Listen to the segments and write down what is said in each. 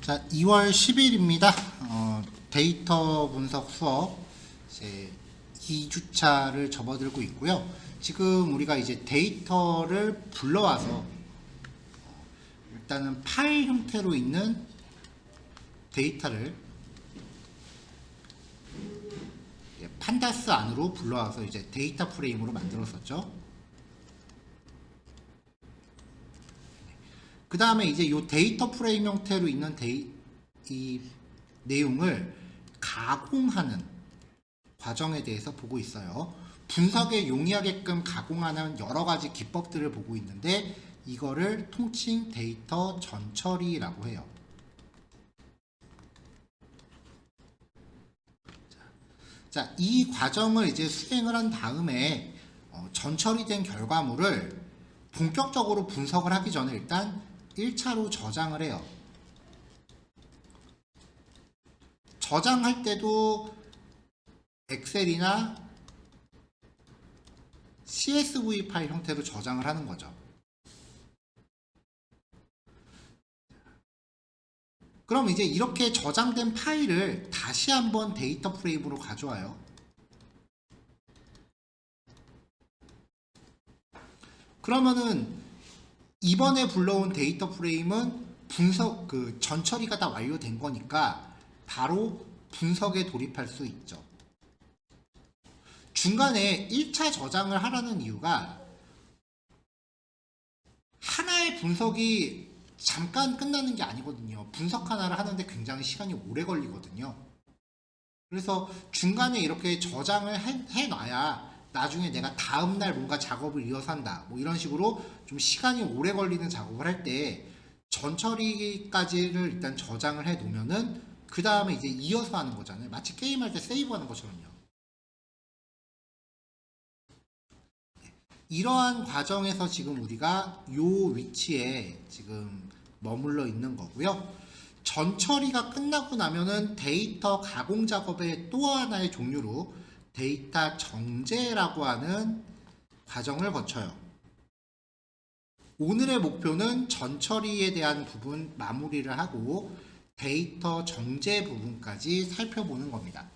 자, 2월 10일입니다. 데이터 분석 수업 이제 2주차를 접어들고 있고요. 지금 우리가 이제 데이터를 불러와서 일단은 파일 형태로 있는 데이터를 판다스 안으로 불러와서 이제 데이터 프레임으로 만들었었죠. 그 다음에 이제 이 데이터 프레임 형태로 있는 이 내용을 가공하는 과정에 대해서 보고 있어요. 분석에 용이하게끔 가공하는 여러 가지 기법들을 보고 있는데 이거를 통칭 데이터 전처리라고 해요. 자, 이 과정을 이제 수행을 한 다음에 전처리된 결과물을 본격적으로 분석을 하기 전에 일단 1차로 저장을 해요. 저장할 때도 엑셀이나 CSV 파일 형태로 저장을 하는 거죠. 그럼 이제 이렇게 저장된 파일을 다시 한번 데이터 프레임으로 가져와요. 그러면은 이번에 불러온 데이터 프레임은 분석 전처리가 다 완료된 거니까 바로 분석에 돌입할 수 있죠. 중간에 1차 저장을 하라는 이유가 하나의 분석이 잠깐 끝나는 게 아니거든요. 분석 하나를 하는데 굉장히 시간이 오래 걸리거든요. 그래서 중간에 이렇게 저장을 해놔야 나중에 내가 다음날 뭔가 작업을 이어서 한다. 뭐 이런 식으로 좀 시간이 오래 걸리는 작업을 할 때 전처리까지를 일단 저장을 해 놓으면은 그 다음에 이제 이어서 하는 거잖아요. 마치 게임할 때 세이브 하는 것처럼요. 이러한 과정에서 지금 우리가 요 위치에 지금 머물러 있는 거고요. 전처리가 끝나고 나면은 데이터 가공 작업의 또 하나의 종류로 데이터 정제라고 하는 과정을 거쳐요. 오늘의 목표는 전처리에 대한 부분 마무리를 하고 데이터 정제 부분까지 살펴보는 겁니다.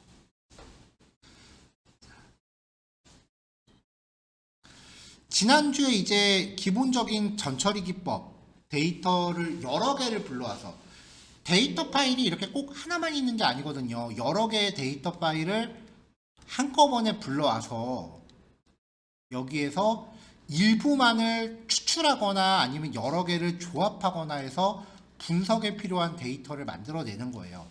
지난주에 이제 기본적인 전처리 기법, 데이터를 여러 개를 불러와서 데이터 파일이 이렇게 꼭 하나만 있는 게 아니거든요. 여러 개의 데이터 파일을 한꺼번에 불러와서 여기에서 일부만을 추출하거나 아니면 여러 개를 조합하거나 해서 분석에 필요한 데이터를 만들어내는 거예요.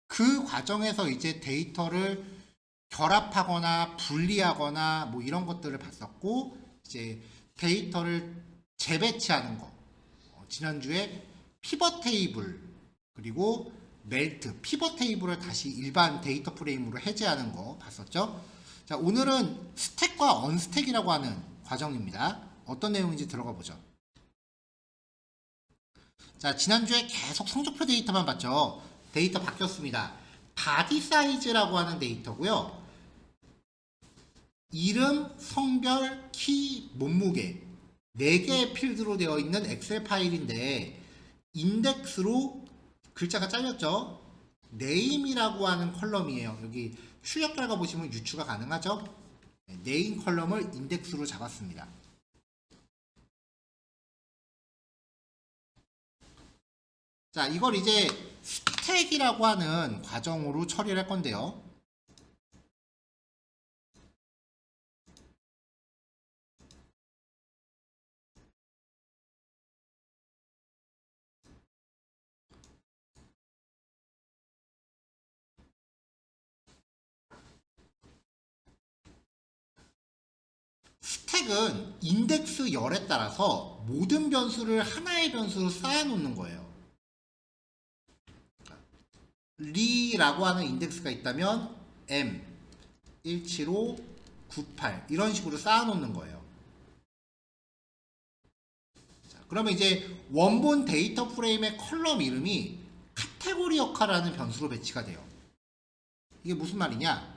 그 과정에서 이제 데이터를 결합하거나 분리하거나 뭐 이런 것들을 봤었고, 이제 데이터를 재배치하는 거. 지난주에 피벗 테이블 그리고 멜트, 피벗 테이블을 다시 일반 데이터 프레임으로 해제하는 거 봤었죠? 자, 오늘은 스택과 언스택이라고 하는 과정입니다. 어떤 내용인지 들어가 보죠. 자, 지난주에 계속 성적표 데이터만 봤죠? 데이터 바뀌었습니다. 바디 사이즈라고 하는 데이터고요. 이름, 성별, 키, 몸무게 4개의 필드로 되어 있는 엑셀 파일인데 인덱스로 글자가 잘렸죠. 네임이라고 하는 컬럼이에요. 여기 출력 결과 보시면 유추가 가능하죠. 네임 컬럼을 인덱스로 잡았습니다. 자, 이걸 이제 스택이라고 하는 과정으로 처리를 할 건데요. 스택은 인덱스 열에 따라서 모든 변수를 하나의 변수로 쌓아놓는 거예요. 리라고 하는 인덱스가 있다면 M 175 98 이런 식으로 쌓아놓는 거예요. 자, 그러면 이제 원본 데이터 프레임의 컬럼 이름이 카테고리 역할을 하는 변수로 배치가 돼요. 이게 무슨 말이냐?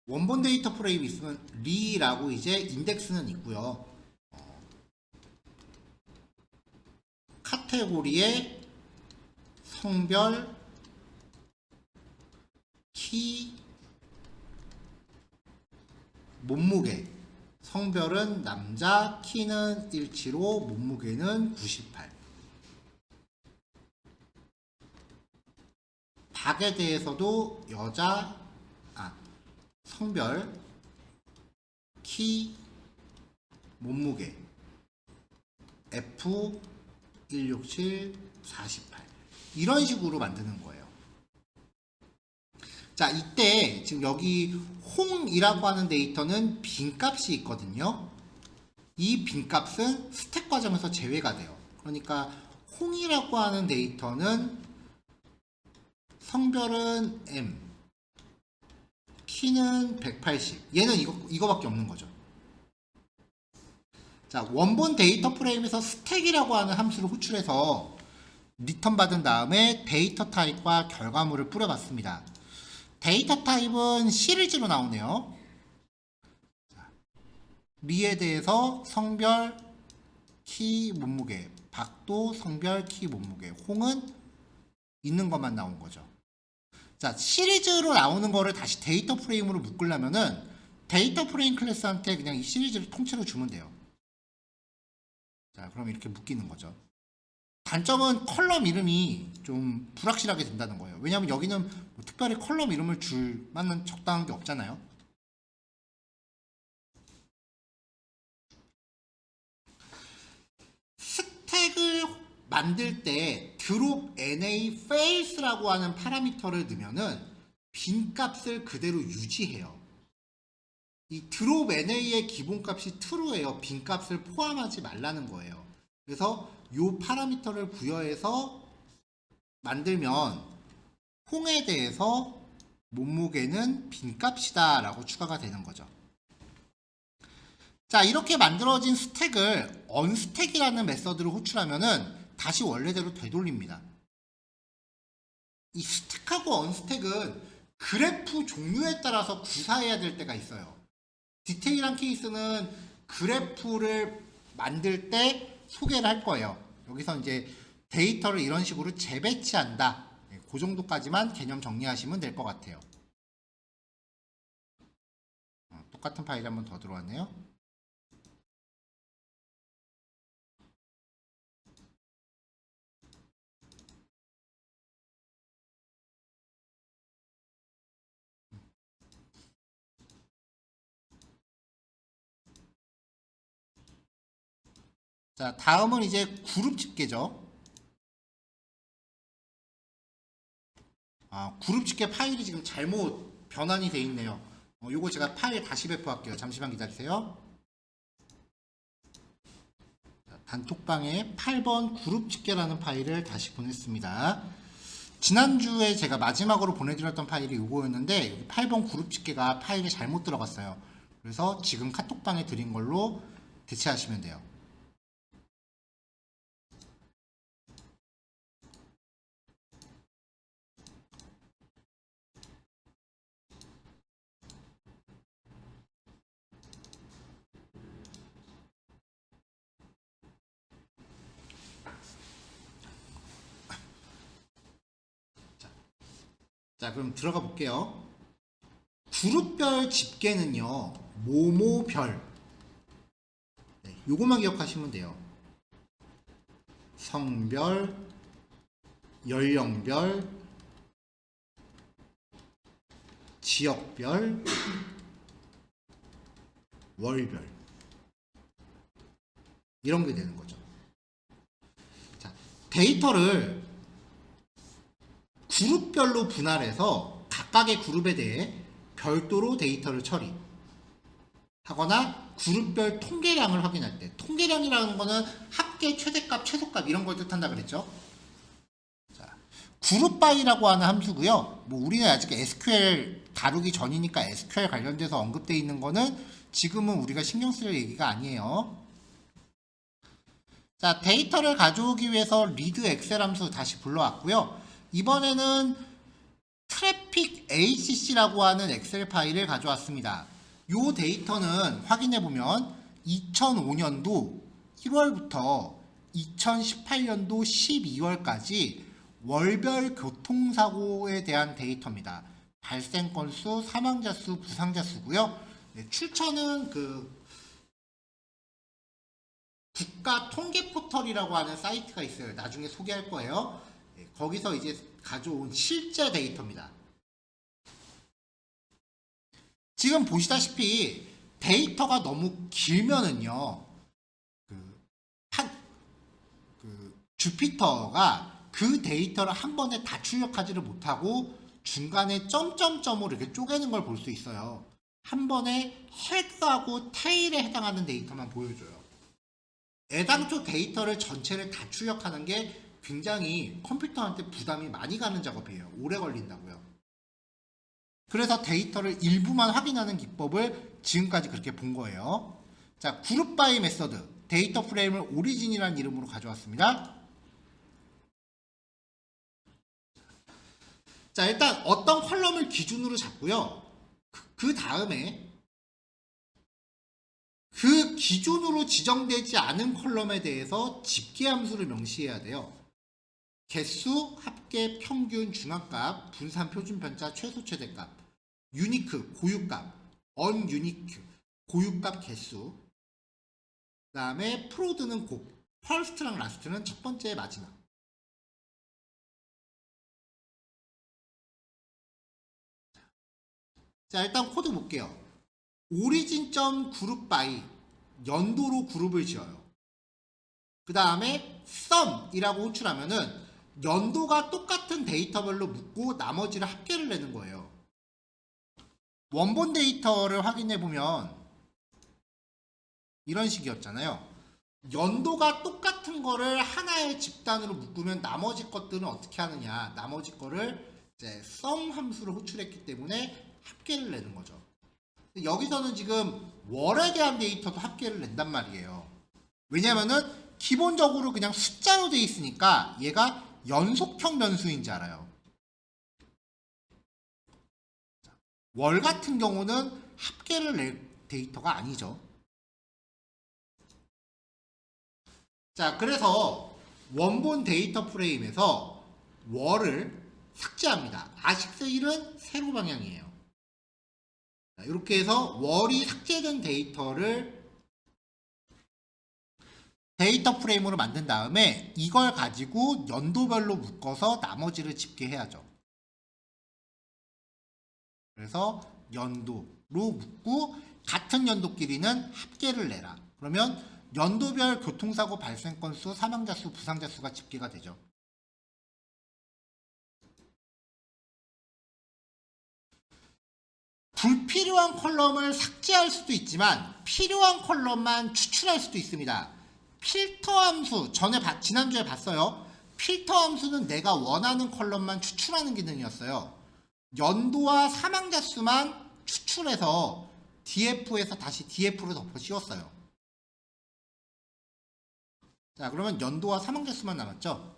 원본 데이터 프레임이 있으면 리라고 이제 인덱스는 있고요. 카테고리에 성별, 키, 몸무게. 성별은 남자, 키는 175, 몸무게는 98. 박에 대해서도 성별, 키, 몸무게, F 167, 48 이런 식으로 만드는 거예요. 자, 이때 지금 여기 홍이라고 하는 데이터는 빈값이 있거든요. 이 빈값은 스택 과정에서 제외가 돼요. 그러니까 홍이라고 하는 데이터는 성별은 M, 키는 180. 얘는 이거밖에 없는 거죠. 자, 원본 데이터 프레임에서 스택이라고 하는 함수를 호출해서 리턴 받은 다음에 데이터 타입과 결과물을 뿌려봤습니다. 데이터 타입은 시리즈로 나오네요. 자, 리에 대해서 성별, 키, 몸무게, 박도, 성별, 키, 몸무게, 홍은 있는 것만 나온 거죠. 자, 시리즈로 나오는 거를 다시 데이터 프레임으로 묶으려면은 데이터 프레임 클래스한테 그냥 이 시리즈를 통째로 주면 돼요. 자, 그럼 이렇게 묶이는 거죠. 단점은 컬럼 이름이 좀 불확실하게 된다는 거예요. 왜냐하면 여기는 뭐 특별히 컬럼 이름을 줄 만한 적당한 게 없잖아요. 스택을 만들 때 drop NA fails라고 하는 파라미터를 넣으면은 빈값을 그대로 유지해요. 이 drop NA의 기본값이 true예요. 빈값을 포함하지 말라는 거예요. 그래서 이 파라미터를 부여해서 만들면 홍에 대해서 몸무게는 빈값이다 라고 추가가 되는 거죠. 자, 이렇게 만들어진 스택을 언스택이라는 메서드를 호출하면은 다시 원래대로 되돌립니다. 이 스택하고 언스택은 그래프 종류에 따라서 구사해야 될 때가 있어요. 디테일한 케이스는 그래프를 만들 때 소개를 할 거예요. 여기서 이제 데이터를 이런 식으로 재배치한다. 그 정도까지만 개념 정리하시면 될 것 같아요. 똑같은 파일이 한 번 더 들어왔네요. 자, 다음은 이제 그룹 집계죠. 그룹 집계 파일이 지금 잘못 변환이 돼 있네요. 요거 제가 파일 다시 배포할게요. 잠시만 기다리세요. 자, 단톡방에 8번 그룹 집계라는 파일을 다시 보냈습니다. 지난주에 제가 마지막으로 보내드렸던 파일이 요거였는데 8번 그룹 집계가 파일에 잘못 들어갔어요. 그래서 지금 카톡방에 드린 걸로 대체하시면 돼요. 자, 그럼 들어가 볼게요. 그룹별 집계는요, 모모별. 네, 요것만 기억하시면 돼요. 성별, 연령별, 지역별, 월별. 이런 게 되는 거죠. 자, 데이터를 그룹별로 분할해서 각각의 그룹에 대해 별도로 데이터를 처리하거나 그룹별 통계량을 확인할 때, 통계량이라는 거는 합계 최대값, 최소값 이런 걸 뜻한다 그랬죠. 자, 그룹 바이라고 하는 함수고요. 뭐 우리는 아직 SQL 다루기 전이니까 SQL 관련돼서 언급되어 있는 거는 지금은 우리가 신경 쓸 얘기가 아니에요. 자, 데이터를 가져오기 위해서 read 엑셀 함수 다시 불러왔고요. 이번에는 트래픽 ACC라고 하는 엑셀 파일을 가져왔습니다. 이 데이터는 확인해 보면 2005년도 1월부터 2018년도 12월까지 월별 교통사고에 대한 데이터입니다. 발생 건수, 사망자 수, 부상자 수고요. 네, 출처는 국가 통계 포털이라고 하는 사이트가 있어요. 나중에 소개할 거예요. 네, 거기서 이제 가져온 실제 데이터입니다. 지금 보시다시피 데이터가 너무 길면은요, 주피터가 그 데이터를 한 번에 다 출력하지를 못하고 중간에 점점점으로 이렇게 쪼개는 걸 볼 수 있어요. 한 번에 헤드하고 테일에 해당하는 데이터만 보여줘요. 애당초 데이터를 전체를 다 출력하는 게 굉장히 컴퓨터한테 부담이 많이 가는 작업이에요. 오래 걸린다고요. 그래서 데이터를 일부만 확인하는 기법을 지금까지 그렇게 본 거예요. 자, 그룹 바이 메서드, 데이터 프레임을 오리진이라는 이름으로 가져왔습니다. 자, 일단 어떤 컬럼을 기준으로 잡고요. 그 다음에 그 기준으로 지정되지 않은 컬럼에 대해서 집계 함수를 명시해야 돼요. 개수, 합계, 평균, 중앙값, 분산, 표준, 편차, 최소, 최대값, 유니크, 고유값, 언유니크, 고유값 개수, 그 다음에 프로드는 곡, 퍼스트랑 라스트는 첫 번째 마지막. 자, 일단 코드 볼게요. origin.group by 연도로 그룹을 지어요. 그 다음에 sum이라고 호출하면은 연도가 똑같은 데이터별로 묶고 나머지를 합계를 내는 거예요. 원본 데이터를 확인해 보면 이런 식이었잖아요. 연도가 똑같은 거를 하나의 집단으로 묶으면 나머지 것들은 어떻게 하느냐. 나머지 거를 이제 sum 함수로 호출했기 때문에 합계를 내는 거죠. 여기서는 지금 월에 대한 데이터도 합계를 낸단 말이에요. 왜냐면은 기본적으로 그냥 숫자로 돼 있으니까 얘가 연속형 변수인지 알아요. 월 같은 경우는 합계를 낼 데이터가 아니죠. 자, 그래서 원본 데이터 프레임에서 월을 삭제합니다. 아식스 1은 세로 방향이에요. 자, 이렇게 해서 월이 삭제된 데이터를 데이터 프레임으로 만든 다음에 이걸 가지고 연도별로 묶어서 나머지를 집계해야죠. 그래서 연도로 묶고 같은 연도끼리는 합계를 내라. 그러면 연도별 교통사고 발생 건수, 사망자 수, 부상자 수가 집계가 되죠. 불필요한 컬럼을 삭제할 수도 있지만 필요한 컬럼만 추출할 수도 있습니다. 필터 함수, 지난주에 봤어요. 필터 함수는 내가 원하는 컬럼만 추출하는 기능이었어요. 연도와 사망자 수만 추출해서 DF에서 다시 DF로 덮어 씌웠어요. 자, 그러면 연도와 사망자 수만 남았죠?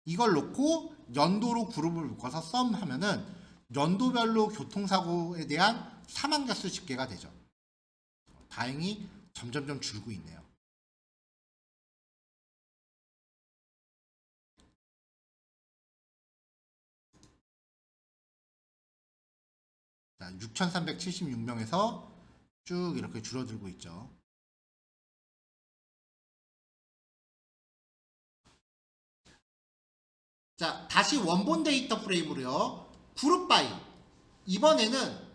이걸 놓고 연도로 그룹을 묶어서 썸 하면은 연도별로 교통사고에 대한 사망자 수 집계가 되죠. 다행히 점점점 줄고 있네요. 자, 6,376명에서 쭉 이렇게 줄어들고 있죠. 자, 다시 원본 데이터 프레임으로요. 그룹 바이. 이번에는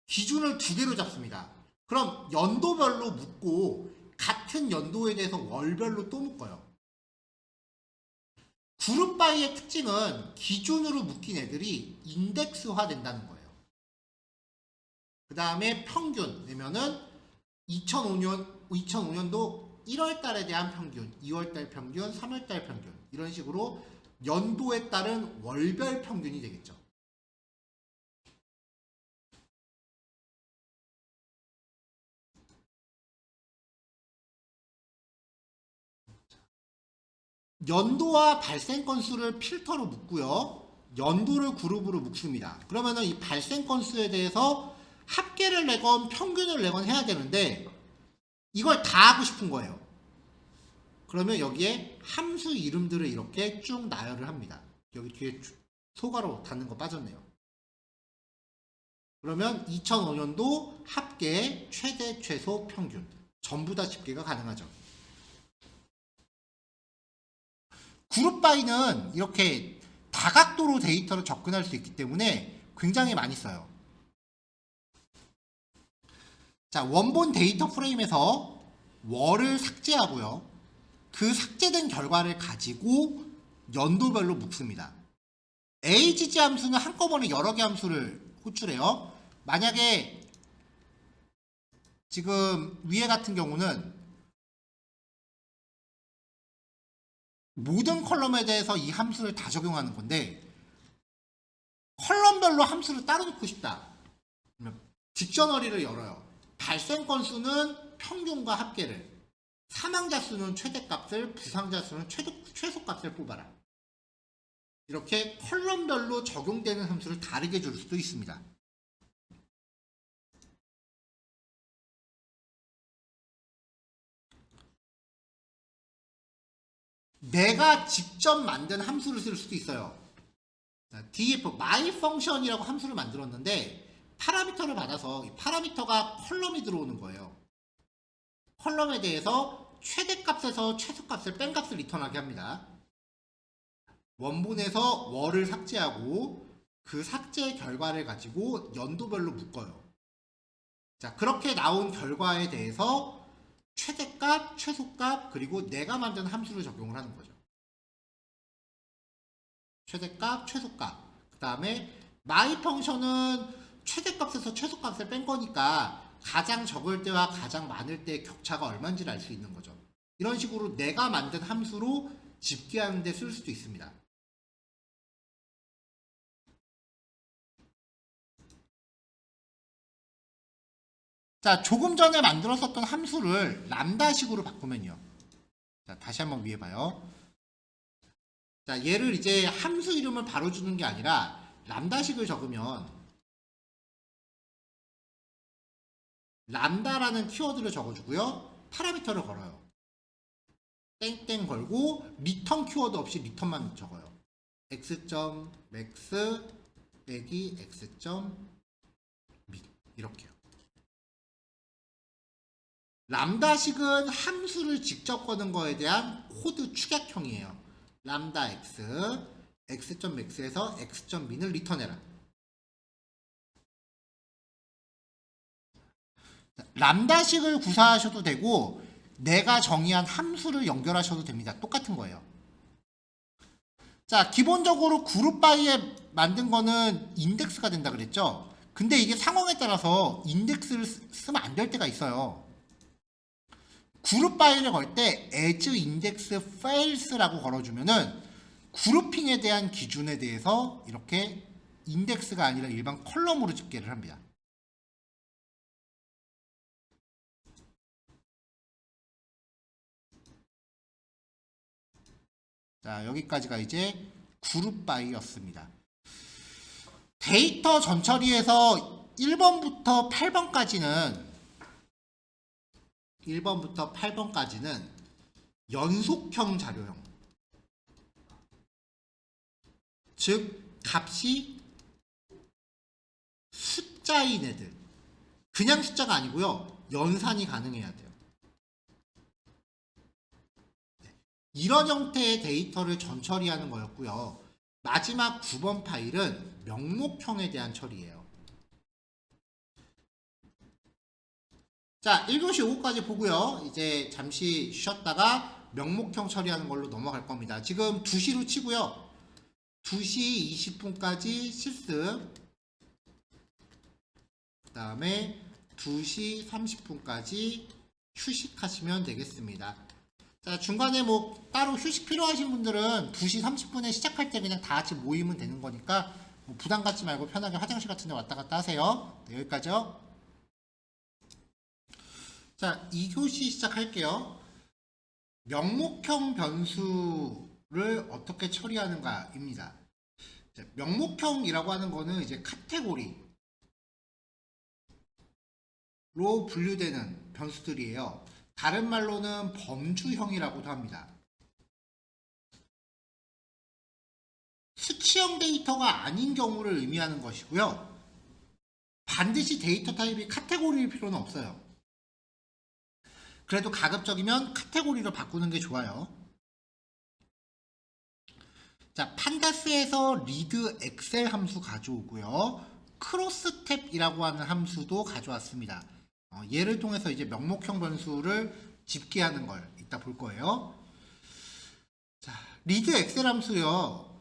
기준을 두 개로 잡습니다. 그럼 연도별로 묶고 같은 연도에 대해서 월별로 또 묶어요. 그룹 바이의 특징은 기준으로 묶인 애들이 인덱스화 된다는 거예요. 그 다음에 평균 내면은 2005년도 1월달에 대한 평균, 2월달 평균, 3월달 평균 이런 식으로 연도에 따른 월별 평균이 되겠죠. 연도와 발생 건수를 필터로 묶고요. 연도를 그룹으로 묶습니다. 그러면은 이 발생 건수에 대해서 합계를 내건 평균을 내건 해야 되는데 이걸 다 하고 싶은 거예요. 그러면 여기에 함수 이름들을 이렇게 쭉 나열을 합니다. 여기 뒤에 소괄호 닫는 거 빠졌네요. 그러면 2005년도 합계 최대 최소 평균 전부 다 집계가 가능하죠. 그룹 바이는 이렇게 다각도로 데이터를 접근할 수 있기 때문에 굉장히 많이 써요. 자, 원본 데이터 프레임에서 월을 삭제하고요. 그 삭제된 결과를 가지고 연도별로 묶습니다. AGG 함수는 한꺼번에 여러 개 함수를 호출해요. 만약에 지금 위에 같은 경우는 모든 컬럼에 대해서 이 함수를 다 적용하는 건데 컬럼별로 함수를 따로 놓고 싶다. 그러면 딕셔너리를 열어요. 발생 건수는 평균과 합계를, 사망자 수는 최대값을, 부상자 수는 최소값을 뽑아라. 이렇게 컬럼별로 적용되는 함수를 다르게 줄 수도 있습니다. 내가 직접 만든 함수를 쓸 수도 있어요. df my function이라고 함수를 만들었는데 파라미터를 받아서 이 파라미터가 컬럼이 들어오는 거예요. 컬럼에 대해서 최대값에서 최소값을 뺀 값을 리턴하게 합니다. 원본에서 월을 삭제하고 그 삭제 결과를 가지고 연도별로 묶어요. 자, 그렇게 나온 결과에 대해서 최대값, 최소값, 그리고 내가 만든 함수를 적용을 하는 거죠. 최대값, 최소값. 그 다음에 my 펑션은 최대값에서 최소값을 뺀 거니까 가장 적을 때와 가장 많을 때의 격차가 얼마인지를 알 수 있는 거죠. 이런 식으로 내가 만든 함수로 집계하는 데 쓸 수도 있습니다. 자, 조금 전에 만들었었던 함수를 람다식으로 바꾸면요. 자, 다시 한번 위에 봐요. 자, 얘를 이제 함수 이름을 바로 주는 게 아니라 람다식을 적으면 람다라는 키워드를 적어주고요. 파라미터를 걸어요. 땡땡 걸고 리턴 키워드 없이 리턴만 적어요. x.max 빼기 x.min 이렇게요. 람다식은 함수를 직접 거는 거에 대한 코드 축약형이에요. 람다 x, x.max에서 x.min을 리턴해라. 람다식을 구사하셔도 되고 내가 정의한 함수를 연결하셔도 됩니다. 똑같은 거예요. 자, 기본적으로 그룹 바이에 만든 거는 인덱스가 된다 그랬죠. 근데 이게 상황에 따라서 인덱스를 쓰면 안 될 때가 있어요. 그룹 바이를 걸 때 as index fails라고 걸어주면은 그룹핑에 대한 기준에 대해서 이렇게 인덱스가 아니라 일반 컬럼으로 집계를 합니다. 자, 여기까지가 이제 그룹 바이였습니다. 데이터 전처리에서 1번부터 8번까지는 연속형 자료형. 즉, 값이 숫자인 애들. 그냥 숫자가 아니고요. 연산이 가능해야 돼요. 이런 형태의 데이터를 전처리하는 거였고요. 마지막 9번 파일은 명목형에 대한 처리예요. 자, 1교시 5까지 보고요. 이제 잠시 쉬었다가 명목형 처리하는 걸로 넘어갈 겁니다. 지금 2시로 치고요. 2시 20분까지 실습, 그 다음에 2시 30분까지 휴식하시면 되겠습니다. 자, 중간에 뭐 따로 휴식 필요하신 분들은 2시 30분에 시작할 때 그냥 다 같이 모이면 되는 거니까 뭐 부담 갖지 말고 편하게 화장실 같은 데 왔다 갔다 하세요. 네, 여기까지요. 자, 2교시 시작할게요. 명목형 변수를 어떻게 처리하는가입니다. 명목형이라고 하는 거는 이제 카테고리로 분류되는 변수들이에요. 다른 말로는 범주형이라고도 합니다. 수치형 데이터가 아닌 경우를 의미하는 것이고요. 반드시 데이터 타입이 카테고리일 필요는 없어요. 그래도 가급적이면 카테고리로 바꾸는 게 좋아요. 자, 판다스에서 리드 엑셀 함수 가져오고요. 크로스탭이라고 하는 함수도 가져왔습니다. 얘를 통해서 이제 명목형 변수를 집계하는 걸 이따 볼 거예요. 자, 리드 엑셀 함수요.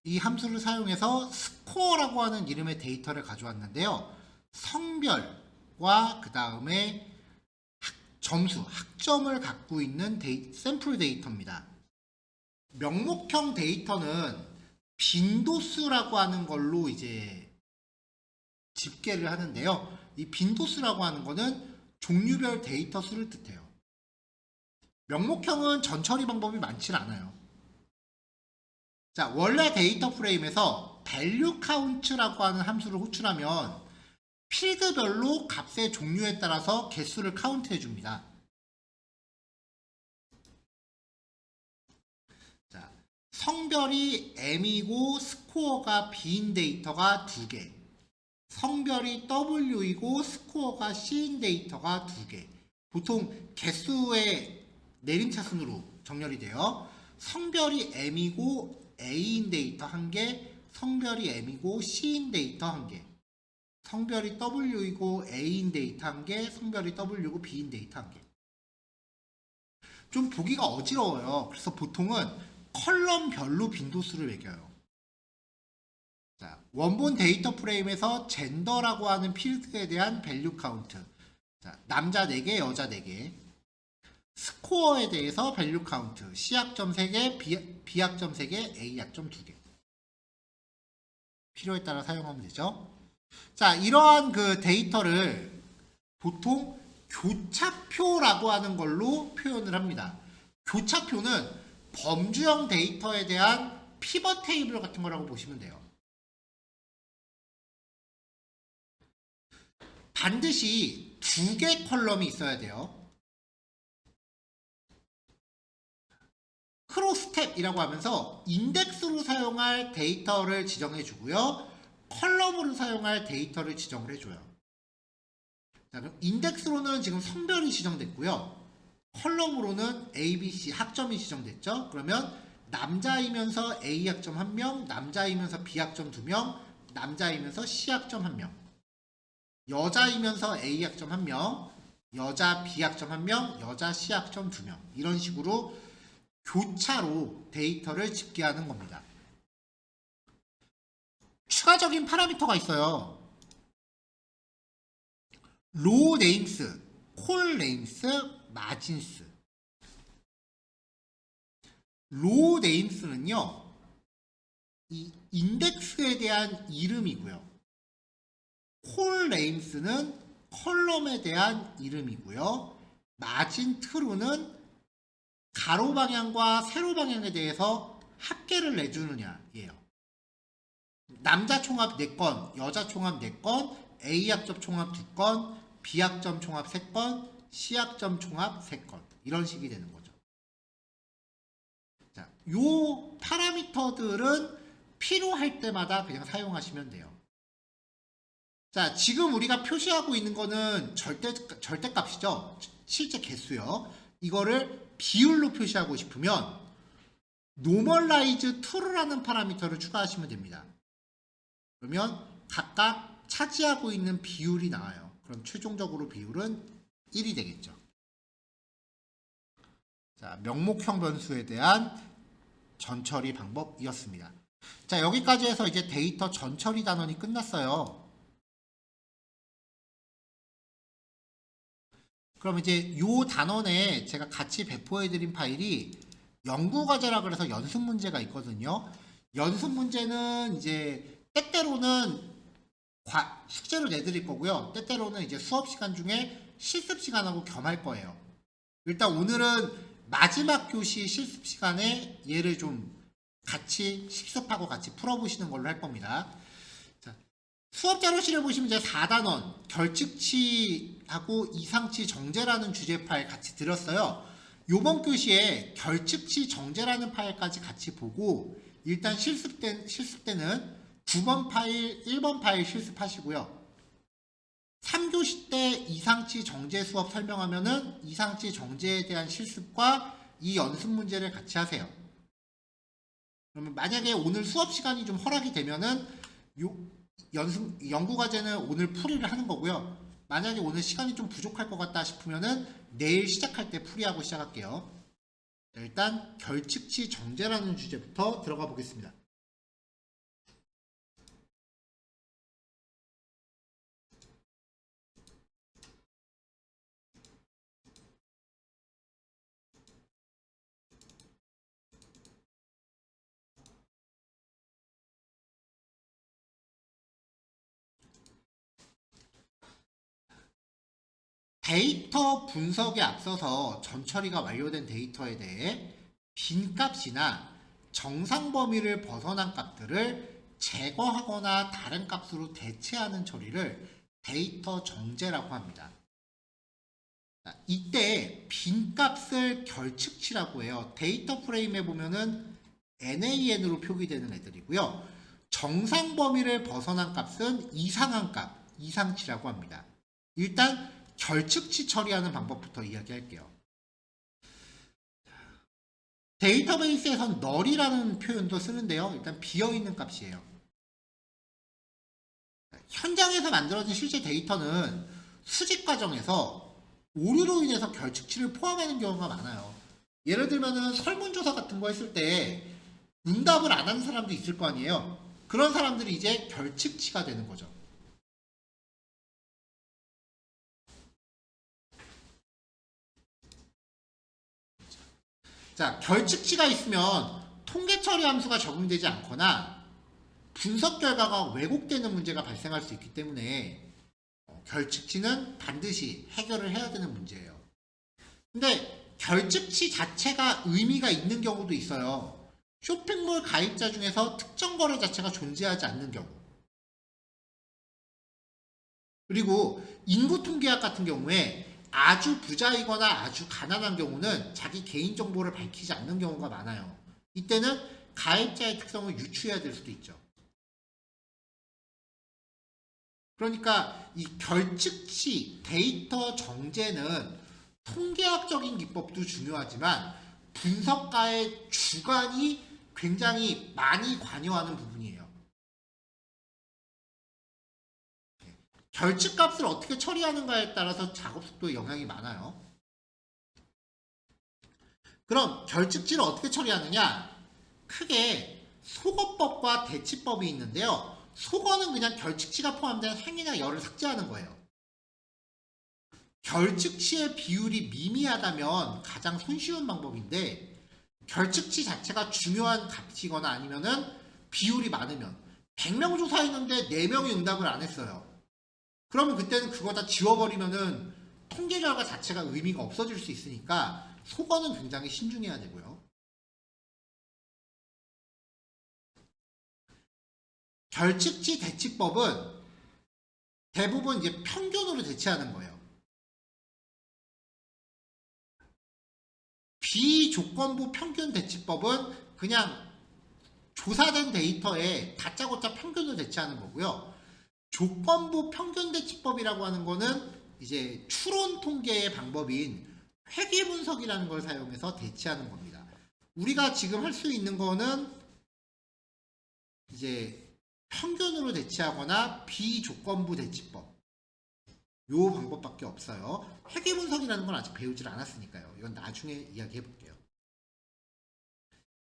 이 함수를 사용해서 스코어라고 하는 이름의 데이터를 가져왔는데요. 성별과 그 다음에 점수, 학점을 갖고 있는 샘플 데이터입니다. 명목형 데이터는 빈도수라고 하는 걸로 이제 집계를 하는데요. 이 빈도수라고 하는 거는 종류별 데이터 수를 뜻해요. 명목형은 전처리 방법이 많지 않아요. 자, 원래 데이터 프레임에서 value count라고 하는 함수를 호출하면 필드별로 값의 종류에 따라서 개수를 카운트해 줍니다. 자, 성별이 M이고 스코어가 B인 데이터가 2개, 성별이 W이고 스코어가 C인 데이터가 2개. 보통 개수의 내림차순으로 정렬이 돼요. 성별이 M이고 A인 데이터 1개, 성별이 M이고 C인 데이터 1개, 성별이 W이고 A인 데이터 1개, 성별이 W이고 B인 데이터 1개. 좀 보기가 어지러워요. 그래서 보통은 컬럼별로 빈도수를 매겨요. 자, 원본 데이터 프레임에서 젠더라고 하는 필드에 대한 밸류 카운트. 자, 남자 4개, 여자 4개. 스코어에 대해서 밸류 카운트. C학점 3개, B학점 3개, A학점 2개. 필요에 따라 사용하면 되죠. 자, 이러한 그 데이터를 보통 교차표라고 하는 걸로 표현을 합니다. 교차표는 범주형 데이터에 대한 피벗 테이블 같은 거라고 보시면 돼요. 반드시 2개 컬럼이 있어야 돼요. 크로스탭이라고 하면서 인덱스로 사용할 데이터를 지정해 주고요. 컬럼으로 사용할 데이터를 지정을 해줘요. 자, 그럼 인덱스로는 지금 성별이 지정됐고요. 컬럼으로는 A, B, C 학점이 지정됐죠. 그러면 남자이면서 A 학점 1명, 남자이면서 B 학점 2명, 남자이면서 C 학점 1명, 여자이면서 A 학점 1명, 여자 B 학점 1명, 여자 C 학점 2명. 이런 식으로 교차로 데이터를 집계하는 겁니다. 추가적인 파라미터가 있어요. 로 네임스, 콜 네임스, 마진스. 로 네임스는요, 이 인덱스에 대한 이름이고요. 콜 네임스는 컬럼에 대한 이름이고요. 마진 트루는 가로 방향과 세로 방향에 대해서 합계를 내주느냐예요. 남자 총합 4건, 여자 총합 4건, A학점 총합 2건, B학점 총합 3건, C학점 총합 3건. 이런 식이 되는 거죠. 자, 요 파라미터들은 필요할 때마다 그냥 사용하시면 돼요. 자, 지금 우리가 표시하고 있는 거는 절대값이죠. 실제 개수요. 이거를 비율로 표시하고 싶으면 normalize to라는 파라미터를 추가하시면 됩니다. 그러면 각각 차지하고 있는 비율이 나와요. 그럼 최종적으로 비율은 1이 되겠죠. 자, 명목형 변수에 대한 전처리 방법이었습니다. 자, 여기까지 해서 이제 데이터 전처리 단원이 끝났어요. 그럼 이제 요 단원에 제가 같이 배포해드린 파일이 연구과제라 그래서 연습 문제가 있거든요. 연습 문제는 이제 때때로는 숙제로 내드릴 거고요. 때때로는 이제 수업 시간 중에 실습 시간하고 겸할 거예요. 일단 오늘은 마지막 교시 실습 시간에 얘를 좀 같이 실습하고 같이 풀어보시는 걸로 할 겁니다. 자, 수업 자료실을 보시면 이제 4단원 결측치하고 이상치 정제라는 주제 파일 같이 드렸어요. 요번 교시에 결측치 정제라는 파일까지 같이 보고 일단 실습 때는 9번 파일, 1번 파일 실습하시고요. 3교시 때 이상치 정제 수업 설명하면은 이상치 정제에 대한 실습과 이 연습 문제를 같이 하세요. 그러면 만약에 오늘 수업 시간이 좀 허락이 되면은 연구 과제는 오늘 풀이를 하는 거고요. 만약에 오늘 시간이 좀 부족할 것 같다 싶으면은 내일 시작할 때 풀이하고 시작할게요. 자, 일단 결측치 정제라는 주제부터 들어가 보겠습니다. 데이터 분석에 앞서서 전처리가 완료된 데이터에 대해 빈값이나 정상 범위를 벗어난 값들을 제거하거나 다른 값으로 대체하는 처리를 데이터 정제라고 합니다. 이때 빈값을 결측치라고 해요. 데이터 프레임에 보면은 NAN으로 표기되는 애들이고요. 정상 범위를 벗어난 값은 이상한 값, 이상치라고 합니다. 일단 결측치 처리하는 방법부터 이야기할게요. 데이터베이스에선 null이라는 표현도 쓰는데요. 일단 비어있는 값이에요. 현장에서 만들어진 실제 데이터는 수집 과정에서 오류로 인해서 결측치를 포함하는 경우가 많아요. 예를 들면은 설문조사 같은 거 했을 때 응답을 안 하는 사람도 있을 거 아니에요. 그런 사람들이 이제 결측치가 되는 거죠. 자, 결측치가 있으면 통계 처리 함수가 적용되지 않거나 분석 결과가 왜곡되는 문제가 발생할 수 있기 때문에 결측치는 반드시 해결을 해야 되는 문제예요. 근데 결측치 자체가 의미가 있는 경우도 있어요. 쇼핑몰 가입자 중에서 특정 거래 자체가 존재하지 않는 경우. 그리고 인구 통계학 같은 경우에 아주 부자이거나 아주 가난한 경우는 자기 개인정보를 밝히지 않는 경우가 많아요. 이때는 가입자의 특성을 유추해야 될 수도 있죠. 그러니까 이 결측치, 데이터 정제는 통계학적인 기법도 중요하지만 분석가의 주관이 굉장히 많이 관여하는 부분이에요. 결측값을 어떻게 처리하는가에 따라서 작업 속도에 영향이 많아요. 그럼 결측치를 어떻게 처리하느냐? 크게 속어법과 대치법이 있는데요. 속어는 그냥 결측치가 포함된 행이나 열을 삭제하는 거예요. 결측치의 비율이 미미하다면 가장 손쉬운 방법인데 결측치 자체가 중요한 값이거나 아니면은 비율이 많으면 100명 조사했는데 4명이 응답을 안 했어요. 그러면 그때는 그거 다 지워버리면은 통계 결과 자체가 의미가 없어질 수 있으니까 속어는 굉장히 신중해야 되고요. 결측치 대치법은 대부분 이제 평균으로 대치하는 거예요. 비조건부 평균 대치법은 그냥 조사된 데이터에 다짜고짜 평균을 대치하는 거고요. 조건부 평균 대치법이라고 하는 거는 이제 추론 통계의 방법인 회계 분석이라는 걸 사용해서 대치하는 겁니다. 우리가 지금 할 수 있는 거는 이제 평균으로 대치하거나 비조건부 대치법 요 방법밖에 없어요. 회계 분석이라는 건 아직 배우질 않았으니까요. 이건 나중에 이야기해 볼게요.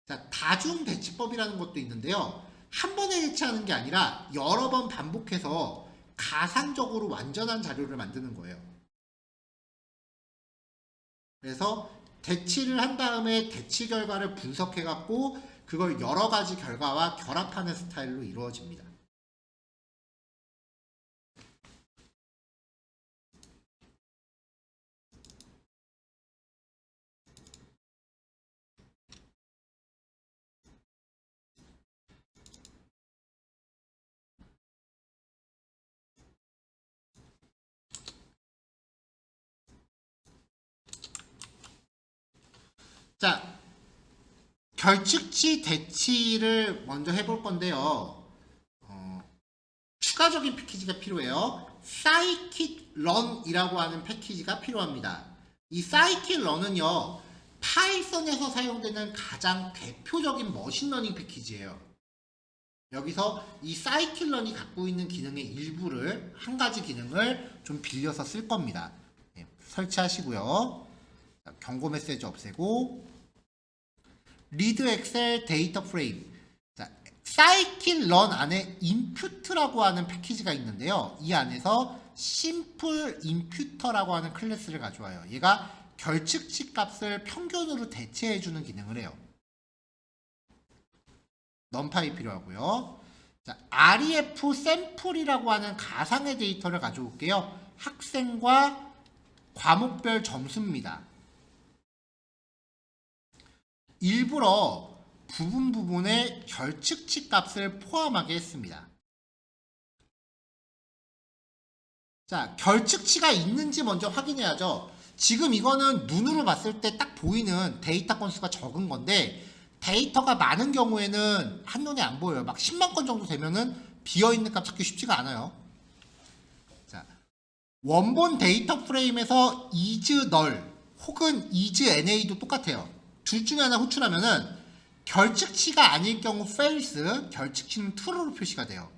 자, 다중 대치법이라는 것도 있는데요. 한 번에 대치하는 게 아니라 여러 번 반복해서 가상적으로 완전한 자료를 만드는 거예요. 그래서 대치를 한 다음에 대치 결과를 분석해 갖고 그걸 여러 가지 결과와 결합하는 스타일로 이루어집니다. 자, 결측치 대치를 먼저 해볼 건데요. 추가적인 패키지가 필요해요. scikit-learn이라고 하는 패키지가 필요합니다. 이 scikit-learn은요, 파이썬에서 사용되는 가장 대표적인 머신러닝 패키지예요. 여기서 이 scikit-learn이 갖고 있는 기능의 일부를, 한 가지 기능을 좀 빌려서 쓸 겁니다. 네, 설치하시고요. 자, 경고 메시지 없애고 리드 엑셀 데이터 프레임. 자, scikit-learn 안에 impute라고 하는 패키지가 있는데요. 이 안에서 simple imputer라고 하는 클래스를 가져와요. 얘가 결측치 값을 평균으로 대체해주는 기능을 해요. 넘파이 필요하고요. 자, ref 샘플이라고 하는 가상의 데이터를 가져올게요. 학생과 과목별 점수입니다. 일부러 부분에 결측치 값을 포함하게 했습니다. 자, 결측치가 있는지 먼저 확인해야죠. 지금 이거는 눈으로 봤을 때 딱 보이는 데이터 건수가 적은 건데, 데이터가 많은 경우에는 한눈에 안 보여요. 막 10만 건 정도 되면은 비어있는 값 찾기 쉽지가 않아요. 자, 원본 데이터 프레임에서 is null 혹은 is na도 똑같아요. 둘 중에 하나 호출하면은 결측치가 아닐 경우 false, 결측치는 true로 표시가 돼요.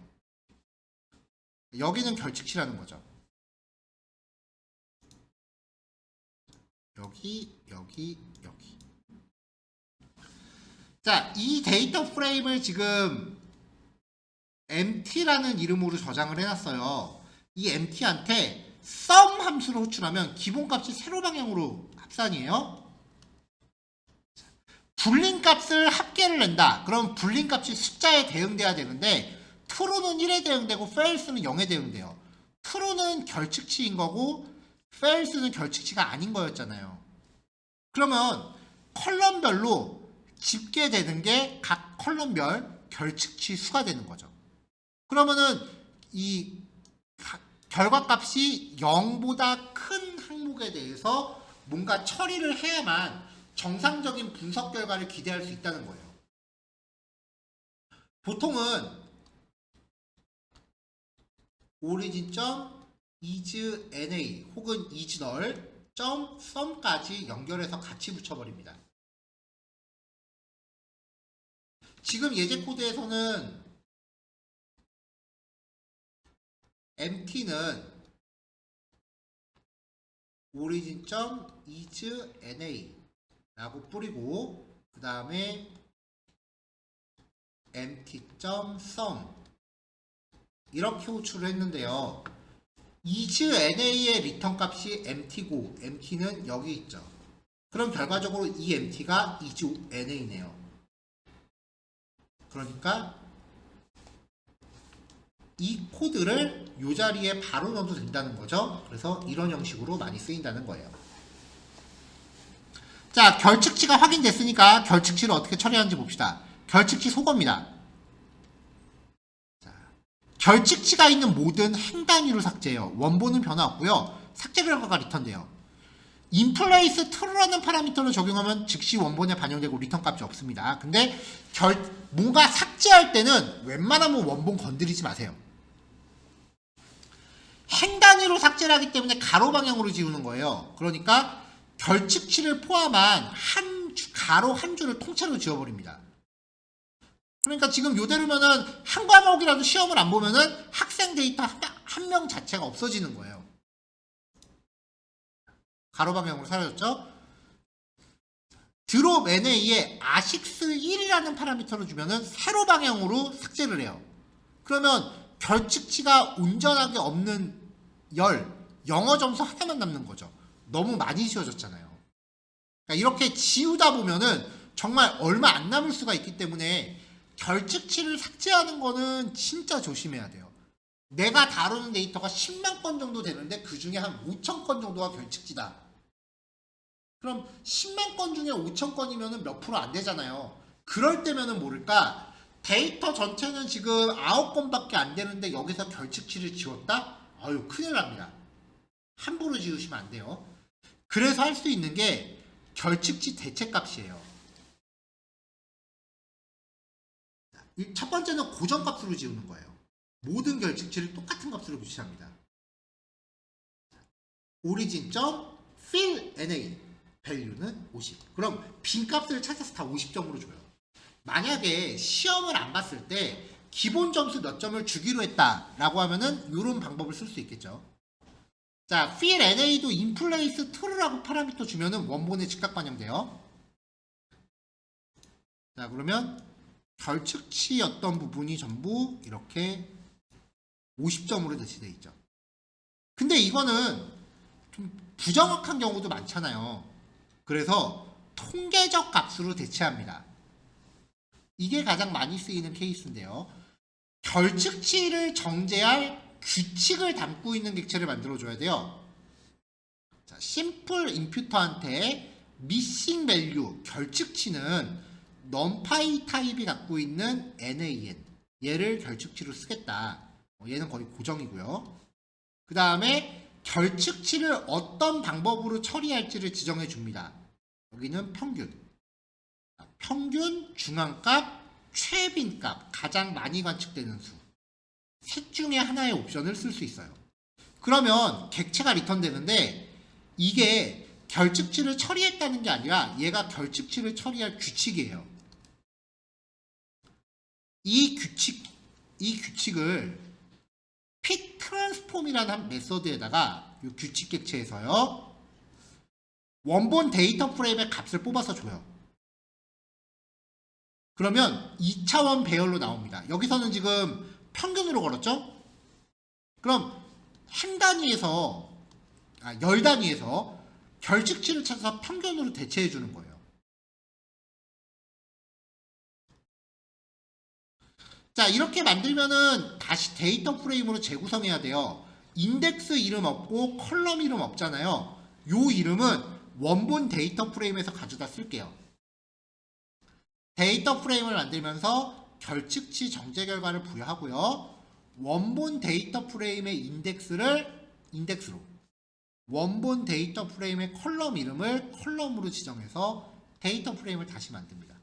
여기는 결측치라는 거죠. 여기. 자, 이 데이터 프레임을 지금 empty라는 이름으로 저장을 해놨어요. 이 empty한테 sum 함수를 호출하면 기본값이 세로 방향으로 합산이에요. 불린 값을 합계를 낸다. 그럼 불린 값이 숫자에 대응돼야 되는데 true는 1에 대응되고 false는 0에 대응돼요. true는 결측치인 거고 false는 결측치가 아닌 거였잖아요. 그러면 컬럼별로 집계되는 게 각 컬럼별 결측치 수가 되는 거죠. 그러면은 이 결과값이 0보다 큰 항목에 대해서 뭔가 처리를 해야만 정상적인 분석 결과를 기대할 수 있다는 거예요. 보통은 origin.isNA 혹은 isNull.sum까지 연결해서 같이 붙여버립니다. 지금 예제 코드에서는 empty는 origin.isNA 라고 뿌리고 그 다음에 empty.sum 이렇게 호출을 했는데요. isNA의 리턴 값이 empty고 empty는 여기 있죠. 그럼 결과적으로 이 empty가 isNA네요. 그러니까 이 코드를 이 자리에 바로 넣어도 된다는 거죠. 그래서 이런 형식으로 많이 쓰인다는 거예요. 자, 결측치가 확인됐으니까 결측치를 어떻게 처리하는지 봅시다. 결측치 소거입니다. 자, 결측치가 있는 모든 행 단위로 삭제해요. 원본은 변화 없고요. 삭제 결과가 리턴돼요. 인플레이스 true라는 파라미터를 적용하면 즉시 원본에 반영되고 리턴 값이 없습니다. 근데 뭔가 삭제할 때는 웬만하면 원본 건드리지 마세요. 행 단위로 삭제를 하기 때문에 가로 방향으로 지우는 거예요. 그러니까 결측치를 포함한 가로 한 줄을 통째로 지워버립니다. 그러니까 지금 요대로면은 한 과목이라도 시험을 안 보면은 학생 데이터 한 명 자체가 없어지는 거예요. 가로 방향으로 사라졌죠? 드롭 NA에 ASICS1이라는 파라미터를 주면은 세로 방향으로 삭제를 해요. 그러면 결측치가 온전하게 없는 영어 점수 하나만 남는 거죠. 너무 많이 지워졌잖아요. 그러니까 이렇게 지우다 보면은 정말 얼마 안 남을 수가 있기 때문에 결측치를 삭제하는 거는 진짜 조심해야 돼요. 내가 다루는 데이터가 10만 건 정도 되는데 그 중에 한 5천 건 정도가 결측치다. 그럼 10만 건 중에 5천 건이면 몇 프로 안 되잖아요. 그럴 때면은 모를까? 데이터 전체는 지금 9건밖에 안 되는데 여기서 결측치를 지웠다? 아유, 큰일 납니다. 함부로 지우시면 안 돼요. 그래서 할 수 있는 게 결측치 대체값이에요. 첫 번째는 고정값으로 지우는 거예요. 모든 결측치를 똑같은 값으로 표시합니다. 오리진.fill NA value는 50. 그럼 빈값을 찾아서 다 50점으로 줘요. 만약에 시험을 안 봤을 때 기본 점수 몇 점을 주기로 했다라고 하면은 이런 방법을 쓸 수 있겠죠. 자, fill NA도 inplace true라고 파라미터 주면은 원본에 즉각 반영돼요. 자, 그러면 결측치였던 부분이 전부 이렇게 50점으로 대체되어 있죠. 근데 이거는 좀 부정확한 경우도 많잖아요. 그래서 통계적 값으로 대체합니다. 이게 가장 많이 쓰이는 케이스인데요. 결측치를 정제할 규칙을 담고 있는 객체를 만들어줘야 돼요. 자, 심플 임퓨터한테 missing value 결측치는 numpy 타입이 갖고 있는 NaN 얘를 결측치로 쓰겠다. 얘는 거의 고정이고요. 그 다음에 결측치를 어떤 방법으로 처리할지를 지정해 줍니다. 여기는 평균, 평균, 중앙값, 최빈값, 가장 많이 관측되는 수. 셋 중에 하나의 옵션을 쓸 수 있어요. 그러면 객체가 리턴되는데 이게 결측치를 처리했다는 게 아니라 얘가 결측치를 처리할 규칙이에요. 이 규칙을 fit transform이라는 메서드에다가 이 규칙 객체에서요 원본 데이터 프레임의 값을 뽑아서 줘요. 그러면 2차원 배열로 나옵니다. 여기서는 지금 평균으로 걸었죠? 그럼 한 단위에서 열 단위에서 결측치를 찾아서 평균으로 대체해 주는 거예요. 자, 이렇게 만들면은 다시 데이터 프레임으로 재구성해야 돼요. 인덱스 이름 없고 컬럼 이름 없잖아요. 요 이름은 원본 데이터 프레임에서 가져다 쓸게요. 데이터 프레임을 만들면서 결측치 정제 결과를 부여하고요. 원본 데이터 프레임의 인덱스로 원본 데이터 프레임의 컬럼 이름을 컬럼으로 지정해서 데이터 프레임을 다시 만듭니다.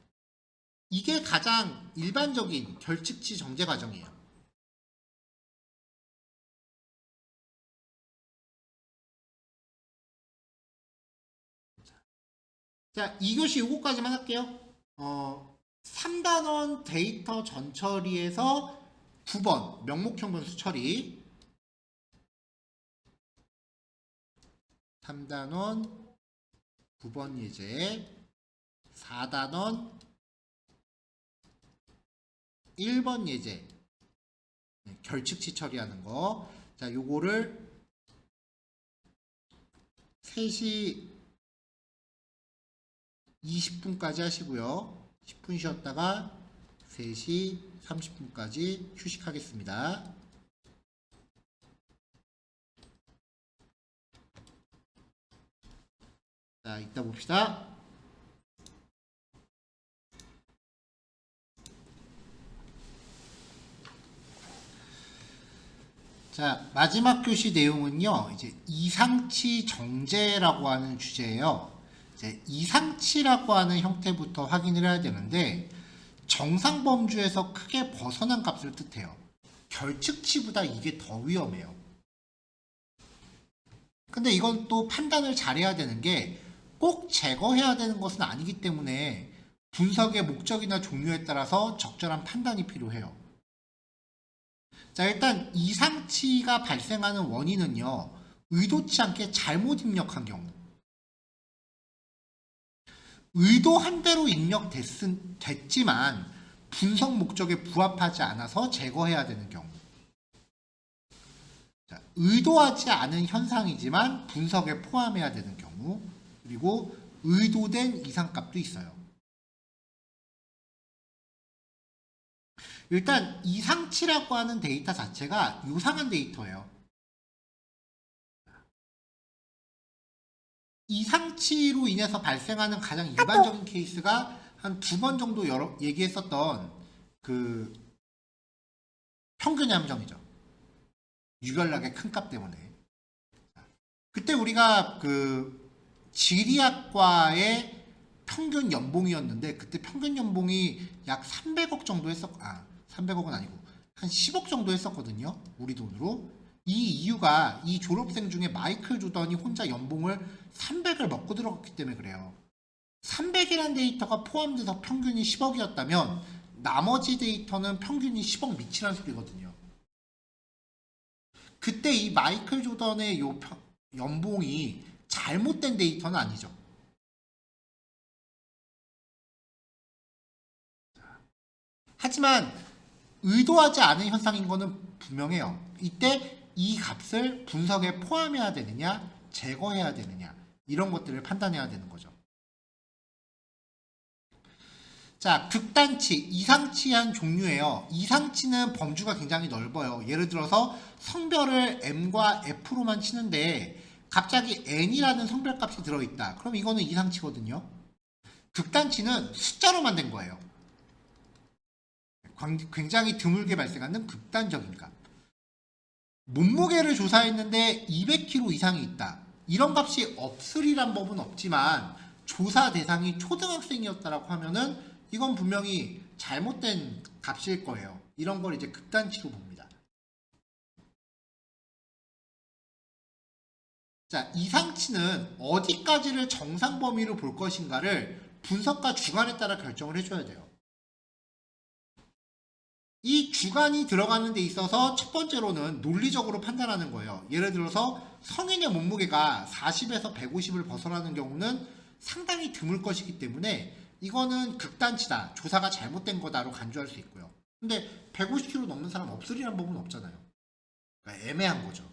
이게 가장 일반적인 결측치 정제 과정이에요. 자, 2교시 요거까지만 할게요. 3단원 데이터 전처리에서 9번 명목형 변수 처리, 3단원 9번 예제, 4단원 1번 예제, 결측치 처리하는 거. 자, 요거를 3시 20분까지 하시고요. 10분 쉬었다가 3시 30분까지 휴식하겠습니다. 자, 이따 봅시다. 자, 마지막 교시 내용은요, 이제 이상치 정제라고 하는 주제예요. 이제 이상치라고 하는 형태부터 확인을 해야 되는데, 정상 범주에서 크게 벗어난 값을 뜻해요. 결측치보다 이게 더 위험해요. 근데 이건 또 판단을 잘해야 되는 게, 꼭 제거해야 되는 것은 아니기 때문에 분석의 목적이나 종류에 따라서 적절한 판단이 필요해요. 자, 일단 이상치가 발생하는 원인은요, 의도치 않게 잘못 입력한 경우, 의도한 대로 입력됐지만 분석 목적에 부합하지 않아서 제거해야 되는 경우, 자, 의도하지 않은 현상이지만 분석에 포함해야 되는 경우, 그리고 의도된 이상값도 있어요. 일단 이상치라고 하는 데이터 자체가 요상한 데이터예요. 이상치로 인해서 발생하는 가장 일반적인 케이스가 한 2번 정도 얘기했었던 그 평균의 함정이죠. 유별나게 큰 값 때문에. 그때 우리가 그 지리학과의 평균 연봉이었는데 그때 평균 연봉이 약 300억 정도 300억은 아니고 한 10억 정도 했었거든요. 우리 돈으로. 이 이유가 이 졸업생 중에 마이클 조던이 혼자 연봉을 300을 먹고 들어갔기 때문에 그래요. 300이라는 데이터가 포함돼서 평균이 10억이었다면 나머지 데이터는 평균이 10억 미치라는 소리거든요. 그때 이 마이클 조던의 연봉이 잘못된 데이터는 아니죠. 하지만 의도하지 않은 현상인 거는 분명해요. 이때 이 값을 분석에 포함해야 되느냐, 제거해야 되느냐, 이런 것들을 판단해야 되는 거죠. 자, 극단치, 이상치한 종류예요. 이상치는 범주가 굉장히 넓어요. 예를 들어서 성별을 m과 f로만 치는데 갑자기 n이라는 성별값이 들어있다. 그럼 이거는 이상치거든요. 극단치는 숫자로 만든 거예요. 굉장히 드물게 발생하는 극단적인 값. 몸무게를 조사했는데 200kg 이상이 있다. 이런 값이 없으리란 법은 없지만 조사 대상이 초등학생이었다라고 하면은 이건 분명히 잘못된 값일 거예요. 이런 걸 이제 극단치로 봅니다. 자, 이상치는 어디까지를 정상 범위로 볼 것인가를 분석과 주관에 따라 결정을 해줘야 돼요. 이 주관이 들어가는 데 있어서 첫 번째로는 논리적으로 판단하는 거예요. 예를 들어서 성인의 몸무게가 40에서 150을 벗어나는 경우는 상당히 드물 것이기 때문에 이거는 극단치다, 조사가 잘못된 거다로 간주할 수 있고요. 근데 150kg 넘는 사람 없으리란 법은 없잖아요. 그러니까 애매한 거죠.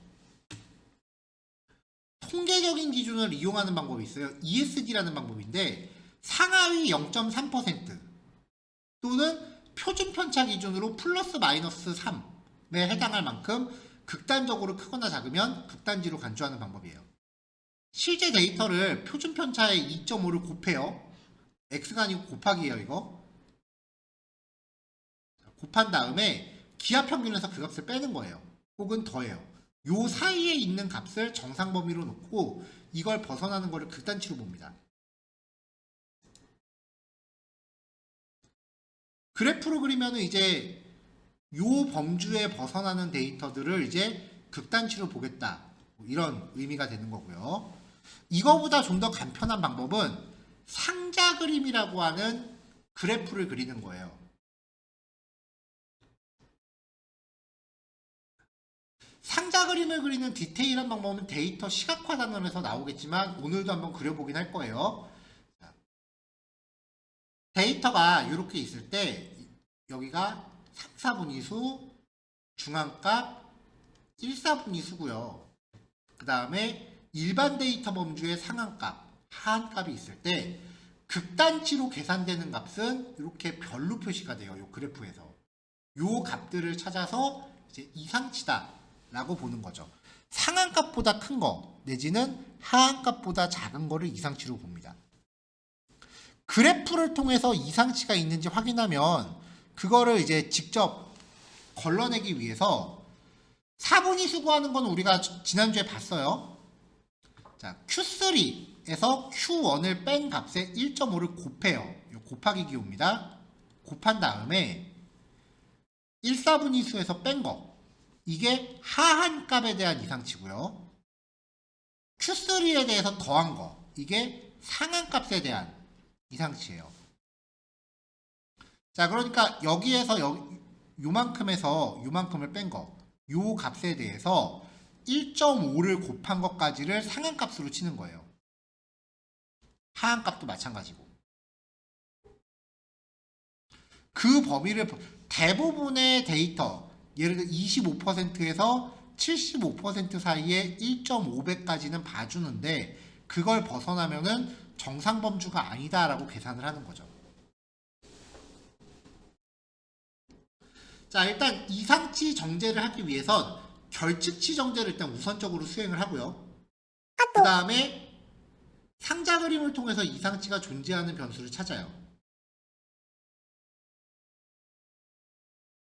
통계적인 기준을 이용하는 방법이 있어요. ESD라는 방법인데 상하위 0.3% 또는 표준 편차 기준으로 플러스 마이너스 3에 해당할 만큼 극단적으로 크거나 작으면 극단지로 간주하는 방법이에요. 실제 데이터를 표준 편차에 2.5를 곱해요. x가 아니고 곱하기예요, 이거. 곱한 다음에 기하 평균에서 그 값을 빼는 거예요. 혹은 더해요. 요 사이에 있는 값을 정상 범위로 놓고 이걸 벗어나는 거를 극단치로 봅니다. 그래프로 그리면은 이제 요 범주에 벗어나는 데이터들을 이제 극단치로 보겠다. 이런 의미가 되는 거고요. 이거보다 좀 더 간편한 방법은 상자 그림이라고 하는 그래프를 그리는 거예요. 상자 그림을 그리는 디테일한 방법은 데이터 시각화 단원에서 나오겠지만 오늘도 한번 그려보긴 할 거예요. 데이터가 이렇게 있을 때 여기가 3, 4분위수, 중앙값, 1, 4분위수고요. 그 다음에 일반 데이터 범주의 상한값, 하한값이 있을 때 극단치로 계산되는 값은 이렇게 별로 표시가 돼요. 이 그래프에서. 요 값들을 찾아서 이제 이상치다 라고 보는 거죠. 상한값보다 큰 거 내지는 하한값보다 작은 거를 이상치로 봅니다. 그래프를 통해서 이상치가 있는지 확인하면 그거를 이제 직접 걸러내기 위해서 4분위수 구하는 건 우리가 지난주에 봤어요. 자, Q3에서 Q1을 뺀 값에 1.5를 곱해요. 곱하기 기호입니다. 곱한 다음에 1, 4분위수에서 뺀 거. 이게 하한 값에 대한 이상치고요. Q3에 대해서 더한 거. 이게 상한 값에 대한 이상치예요. 자, 그러니까 여기에서 요만큼에서 요만큼을 뺀 거. 요 값에 대해서 1.5를 곱한 것까지를 상한값으로 치는 거예요. 하한값도 마찬가지고. 그 범위를 대부분의 데이터, 예를 들어 25%에서 75% 사이에 1.5배까지는 봐주는데 그걸 벗어나면은 정상 범주가 아니다라고 계산을 하는 거죠. 자, 일단 이상치 정제를 하기 위해선 결측치 정제를 일단 우선적으로 수행을 하고요. 그 다음에 상자 그림을 통해서 이상치가 존재하는 변수를 찾아요.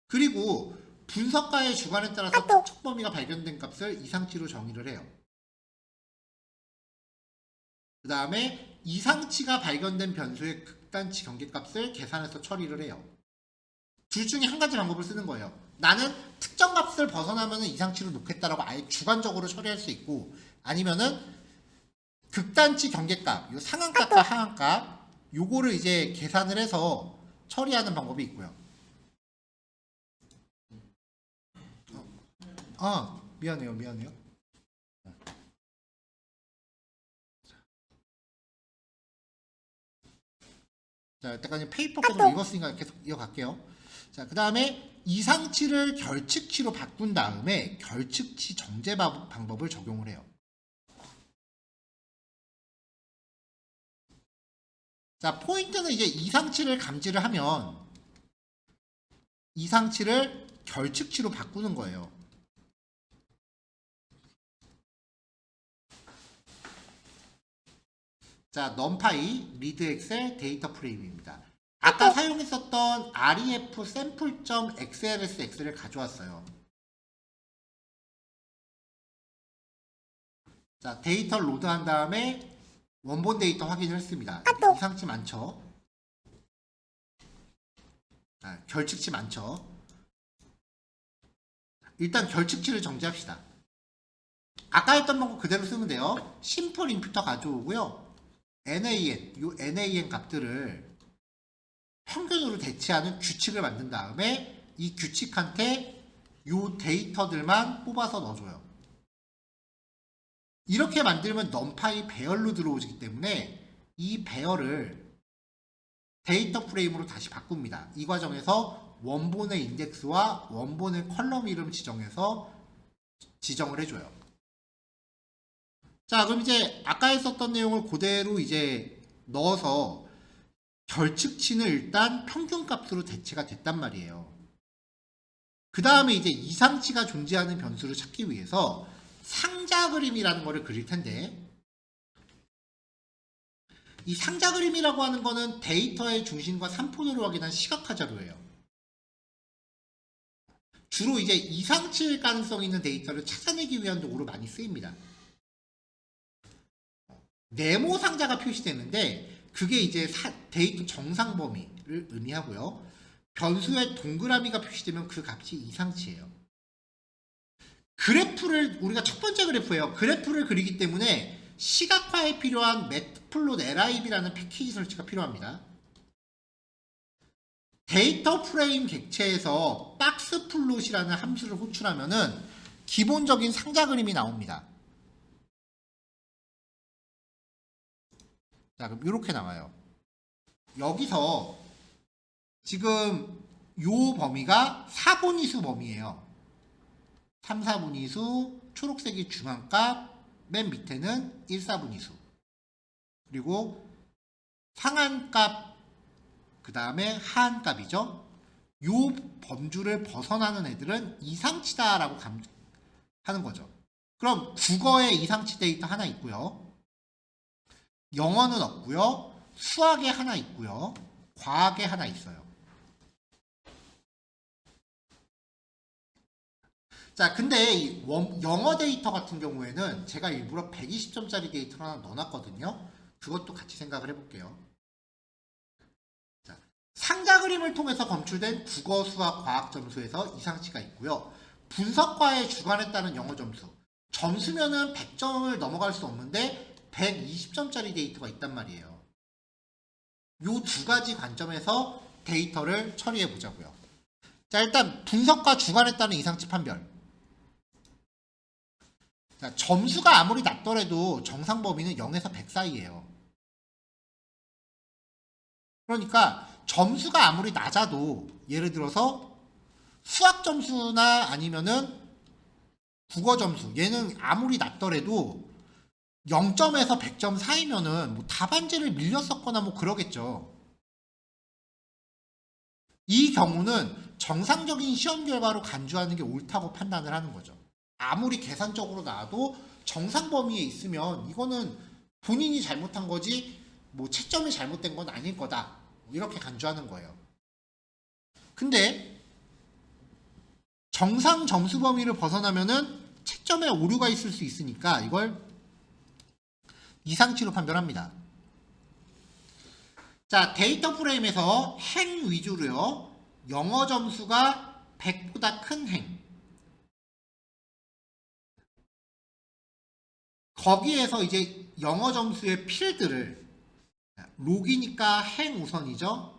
그리고 분석가의 주관에 따라서 첫 범위가 발견된 값을 이상치로 정의를 해요. 그 다음에 이상치가 발견된 변수의 극단치 경계값을 계산해서 처리를 해요. 둘 중에 한 가지 방법을 쓰는 거예요. 나는 특정 값을 벗어나면 이상치로 놓겠다라고 아예 주관적으로 처리할 수 있고, 아니면은 극단치 경계값, 요 상한값과 하한값, 요거를 이제 계산을 해서 처리하는 방법이 있고요. 미안해요. 자, 여태까지 페이퍼 계속 읽었으니까 계속 이어갈게요. 자, 그 다음에 이상치를 결측치로 바꾼 다음에 결측치 정제 방법을 적용을 해요. 자, 포인트는 이제 이상치를 감지를 하면 이상치를 결측치로 바꾸는 거예요. 자, 넘파이, 리드 엑셀, 데이터 프레임입니다. 아까 사용했었던 ref sample.xlsx를 가져왔어요. 자, 데이터 로드한 다음에 원본 데이터 확인을 했습니다. 이상치 많죠? 결측치 많죠? 일단 결측치를 정지합시다. 아까 했던 방법 그대로 쓰면 돼요. 심플 인퓨터 가져오고요. 요 NAN 값들을 평균으로 대체하는 규칙을 만든 다음에 이 규칙한테 요 데이터들만 뽑아서 넣어줘요. 이렇게 만들면 넘파이 배열로 들어오기 때문에 이 배열을 데이터 프레임으로 다시 바꿉니다. 이 과정에서 원본의 인덱스와 원본의 컬럼 이름 지정해서 지정을 해줘요. 자, 그럼 이제 아까 했었던 내용을 그대로 이제 넣어서 결측치는 일단 평균값으로 대체가 됐단 말이에요. 그 다음에 이제 이상치가 존재하는 변수를 찾기 위해서 상자 그림이라는 거를 그릴 텐데, 이 상자 그림이라고 하는 거는 데이터의 중심과 3포도를 확인한 시각화 자료예요. 주로 이제 이상치일 가능성 있는 데이터를 찾아내기 위한 도구로 많이 쓰입니다. 네모 상자가 표시되는데 그게 이제 데이터 정상 범위를 의미하고요. 변수에 동그라미가 표시되면 그 값이 이상치예요. 그래프를 우리가 첫 번째 그래프예요. 그래프를 그리기 때문에 시각화에 필요한 매트플롯 LIB라는 패키지 설치가 필요합니다. 데이터 프레임 객체에서 박스 플롯이라는 함수를 호출하면은 기본적인 상자 그림이 나옵니다. 자, 그럼 이렇게 나와요. 여기서 지금 요 범위가 4분위수 범위예요. 3, 4분위수, 초록색이 중앙값, 맨 밑에는 1, 4분위수. 그리고 상한값, 그 다음에 하한값이죠. 요 범주를 벗어나는 애들은 이상치다라고 하는 거죠. 그럼 국어에 이상치 데이터 하나 있고요. 영어는 없고요. 수학에 하나 있고요. 과학에 하나 있어요. 자, 근데 영어 데이터 같은 경우에는 제가 일부러 120점짜리 데이터를 하나 넣어놨거든요. 그것도 같이 생각을 해볼게요. 자, 상자 그림을 통해서 검출된 국어, 수학, 과학 점수에서 이상치가 있고요. 분석과의 주관에 따른 영어 점수. 점수면은 100점을 넘어갈 수 없는데 120점짜리 데이터가 있단 말이에요. 요 두 가지 관점에서 데이터를 처리해 보자고요. 자, 일단 분석과 주관에 따른 이상치 판별. 자, 점수가 아무리 낮더라도 정상 범위는 0에서 100 사이예요. 그러니까 점수가 아무리 낮아도 예를 들어서 수학 점수나 아니면은 국어 점수, 얘는 아무리 낮더라도 0점에서 100점 사이면은 뭐 답안지를 밀렸었거나 뭐 그러겠죠. 이 경우는 정상적인 시험 결과로 간주하는 게 옳다고 판단을 하는 거죠. 아무리 계산적으로 나와도 정상 범위에 있으면 이거는 본인이 잘못한 거지 뭐 채점이 잘못된 건 아닐 거다. 이렇게 간주하는 거예요. 근데 정상 점수 범위를 벗어나면은 채점에 오류가 있을 수 있으니까 이걸 이상치로 판별합니다. 자, 데이터 프레임에서 행 위주로요. 영어 점수가 100보다 큰 행. 거기에서 이제 영어 점수의 필드를 록이니까 행 우선이죠.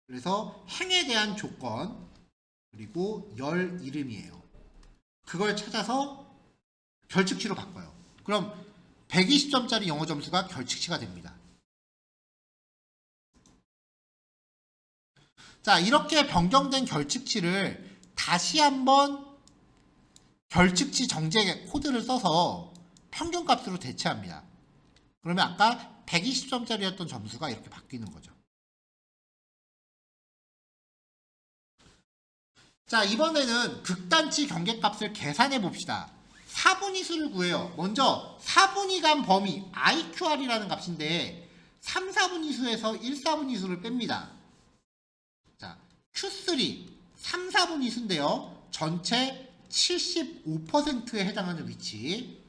그래서 행에 대한 조건 그리고 열 이름이에요. 그걸 찾아서 결측치로 바꿔요. 그럼 120점짜리 영어 점수가 결측치가 됩니다. 자, 이렇게 변경된 결측치를 다시 한번 결측치 정제 코드를 써서 평균값으로 대체합니다. 그러면 아까 120점짜리였던 점수가 이렇게 바뀌는 거죠. 자, 이번에는 극단치 경계값을 계산해 봅시다. 4분위수를 구해요. 먼저 4분위간 범위 IQR이라는 값인데 3, 4분위수에서 1, 4분위수를 kup니다. 자, Q3 3, 4분위수인데요. 전체 75%에 해당하는 위치.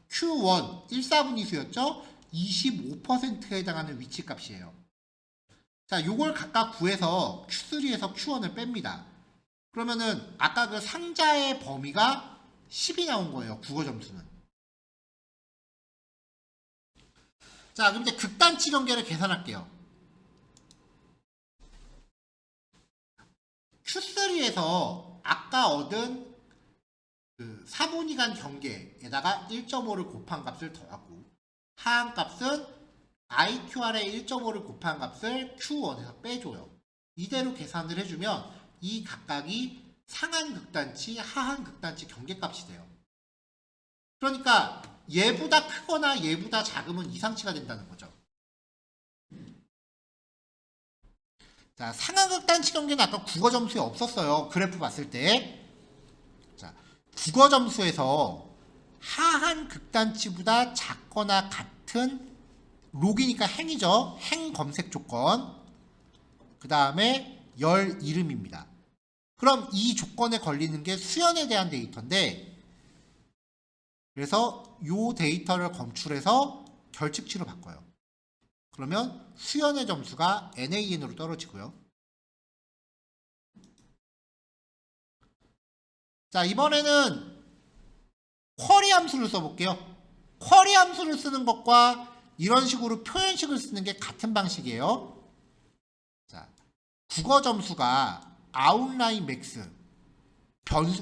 Q1 1, 4분위수였죠. 25%에 해당하는 위치 값이에요. 자, 요걸 각각 구해서 Q3에서 Q1을 뺍니다. 그러면은 아까 그 상자의 범위가 10이 나온 거예요. 국어 점수는. 자, 그럼 이제 극단치 경계를 계산할게요. Q3에서 아까 얻은 그 4분위간 경계에다가 1.5를 곱한 값을 더하고 하한 값은 IQR에 1.5를 곱한 값을 Q1에서 빼줘요. 이대로 계산을 해주면 이 각각이 상한 극단치, 하한 극단치 경계값이 돼요. 그러니까 얘보다 크거나 얘보다 작으면 이상치가 된다는 거죠. 자, 상한 극단치 경계는 아까 국어 점수에 없었어요. 그래프 봤을 때. 자, 국어 점수에서 하한 극단치보다 작거나 같은 록이니까 행이죠. 행 검색 조건. 그 다음에 열 이름입니다. 그럼 이 조건에 걸리는 게 수연에 대한 데이터인데 그래서 이 데이터를 검출해서 결측치로 바꿔요. 그러면 수연의 점수가 NAN으로 떨어지고요. 자, 이번에는 쿼리 함수를 써볼게요. 쿼리 함수를 쓰는 것과 이런 식으로 표현식을 쓰는 게 같은 방식이에요. 자, 국어 점수가 아웃라인 맥스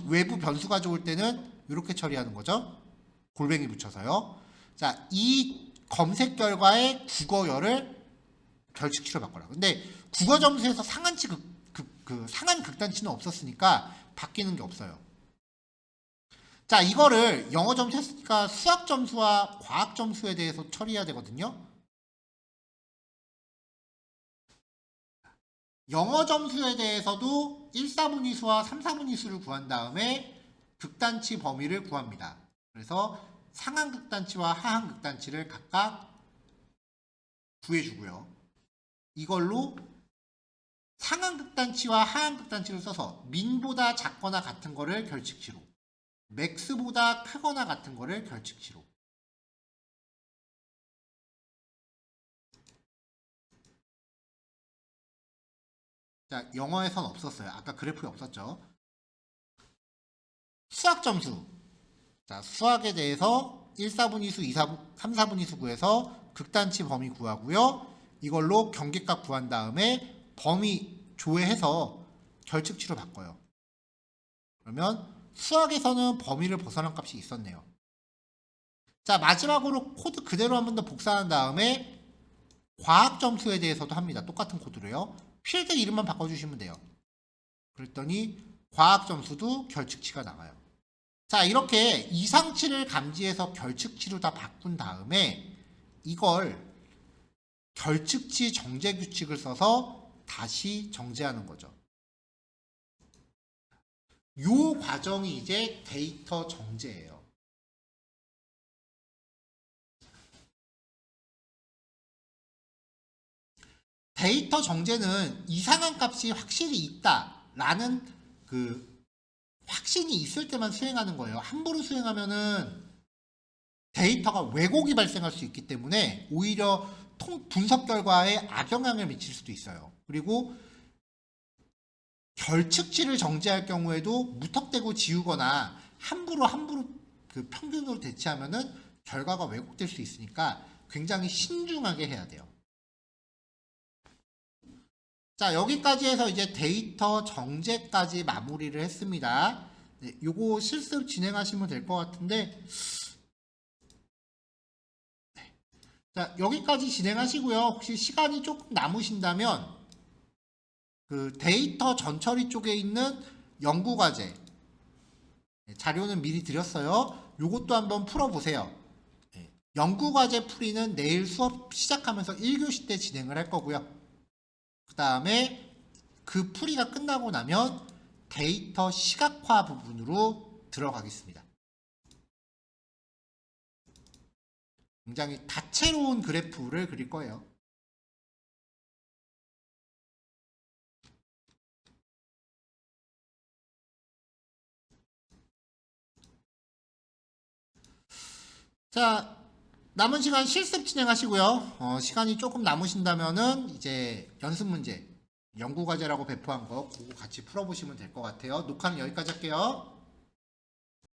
외부 변수 가져올 때는 이렇게 처리하는 거죠. 골뱅이 붙여서요. 자, 이 검색 결과의 국어열을 결측치로 바꿔라. 근데 국어 점수에서 상한치 상한 극단치는 없었으니까 바뀌는 게 없어요. 자, 이거를 영어 점수 했으니까 수학 점수와 과학 점수에 대해서 처리해야 되거든요. 영어 점수에 대해서도 1, 4분위수와 3, 4분위수를 구한 다음에 극단치 범위를 구합니다. 그래서 상한 극단치와 하한 극단치를 각각 구해주고요. 이걸로 상한 극단치와 하한 극단치를 써서 민보다 작거나 같은 거를 결측치로, 맥스보다 크거나 같은 거를 결측치로. 자, 영어에선 없었어요. 아까 그래프에 없었죠. 수학 점수. 자, 수학에 대해서 1, 4분위수, 2, 3, 4분위수 구해서 극단치 범위 구하고요. 이걸로 경계값 구한 다음에 범위 조회해서 결측치로 바꿔요. 그러면 수학에서는 범위를 벗어난 값이 있었네요. 자, 마지막으로 코드 그대로 한 번 더 복사한 다음에 과학 점수에 대해서도 합니다. 똑같은 코드로요. 필드 이름만 바꿔주시면 돼요. 그랬더니 과학 점수도 결측치가 나와요. 자, 이렇게 이상치를 감지해서 결측치로 다 바꾼 다음에 이걸 결측치 정제 규칙을 써서 다시 정제하는 거죠. 요 과정이 이제 데이터 정제예요. 데이터 정제는 이상한 값이 확실히 있다라는 그 확신이 있을 때만 수행하는 거예요. 함부로 수행하면은 데이터가 왜곡이 발생할 수 있기 때문에 오히려 분석 결과에 악영향을 미칠 수도 있어요. 그리고 결측치를 정제할 경우에도 무턱대고 지우거나 함부로 그 평균으로 대체하면은 결과가 왜곡될 수 있으니까 굉장히 신중하게 해야 돼요. 자, 여기까지 해서 이제 데이터 정제까지 마무리를 했습니다. 네, 요거 실습 진행하시면 될 것 같은데, 네. 자, 여기까지 진행하시고요. 혹시 시간이 조금 남으신다면 그 데이터 전처리 쪽에 있는 연구과제 자료는 미리 드렸어요. 요것도 한번 풀어보세요. 연구과제 풀이는 내일 수업 시작하면서 1교시 때 진행을 할 거고요. 그 다음에 그 풀이가 끝나고 나면 데이터 시각화 부분으로 들어가겠습니다. 굉장히 다채로운 그래프를 그릴 거예요. 자, 남은 시간 실습 진행하시고요. 시간이 조금 남으신다면은 이제 연습 문제, 연구과제라고 배포한 거 그거 같이 풀어보시면 될 것 같아요. 녹화는 여기까지 할게요.